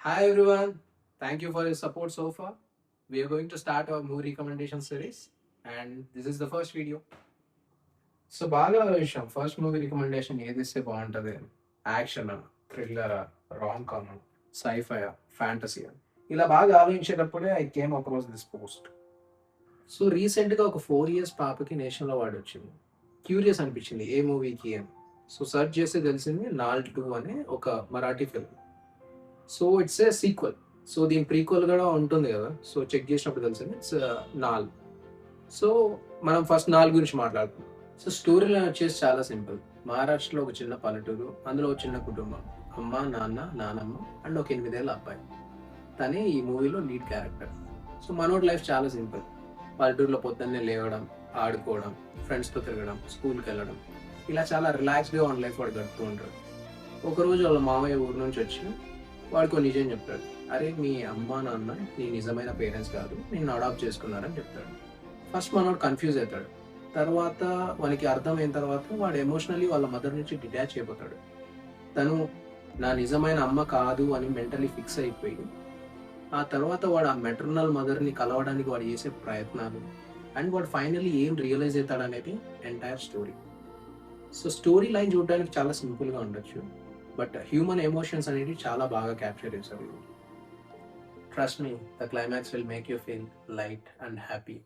Hi everyone, thank you for your support so far. We are going to start our movie recommendation series, and this is the first video. సో బాగా విషయం first movie recommendation ఏది ఇస్తే బాగుంటుంది, action, thriller, rom com, sci-fi, fantasy ఇలా బాగా ఆలోచించేటప్పుడే I came across this post. So రీసెంట్గా ఒక 4 years పాపకి నేషనల్ అవార్డు వచ్చింది. క్యూరియస్ అనిపించింది ఏ మూవీకి అని. సో సెర్చ్ చేస్తే తెలిసింది నాల్ 2 అనే ఒక Marathi film. So it's a sequel. So దీని ప్రీక్వెల్ కూడా ఉంటుంది కదా, సో చెక్ చేసినప్పుడు తెలిసింది ఇట్స్ నాల్. సో మనం ఫస్ట్ నాల్ గురించి మాట్లాడుతున్నాం. సో స్టోరీ లైన్ వచ్చేసి చాలా సింపుల్. మహారాష్ట్రలో ఒక చిన్న పల్లెటూరు, అందులో ఒక చిన్న కుటుంబం, అమ్మ, నాన్న, నానమ్మ అండ్ ఒక 8 ఏళ్ళ అబ్బాయి. తనే ఈ మూవీలో లీడ్ క్యారెక్టర్. సో మనోడి లైఫ్ చాలా సింపుల్. పల్లెటూరులో పొద్దున్నే లేవడం, ఆడుకోవడం, ఫ్రెండ్స్తో తిరగడం, స్కూల్కి వెళ్ళడం, ఇలా చాలా రిలాక్స్డ్గా వన్ లైఫ్ వాడు గడుపుతూ ఉంటాడు. ఒకరోజు వాళ్ళ మామయ్య ఊరు నుంచి వచ్చి వాడికి నిజం చెప్తాడు. అరే, మీ అమ్మ నాన్న నీ నిజమైన పేరెంట్స్ కాదు, నిన్ను అడాప్ట్ చేసుకున్నారని చెప్తాడు. ఫస్ట్ మనోడు కన్ఫ్యూజ్ అవుతాడు. తర్వాత వానికి అర్థమైన తర్వాత వాడు ఎమోషనల్లీ వాళ్ళ మదర్ నుంచి డిటాచ్ అయిపోతాడు. తను నా నిజమైన అమ్మ కాదు అని మెంటలీ ఫిక్స్ అయిపోయి ఆ తర్వాత వాడు ఆ మెటర్నల్ మదర్ని కలవడానికి వాడు చేసే ప్రయత్నాలు అండ్ వాడు ఫైనల్లీ ఏం రియలైజ్ అవుతాడు అనేది entire story. So story line చూడడానికి చాలా సింపుల్గా ఉండొచ్చు, బట్ హ్యూమన్ ఎమోషన్స్ అనేవి చాలా బాగా క్యాప్చర్ చేశారు. Trust me, the climax will make you feel light and happy.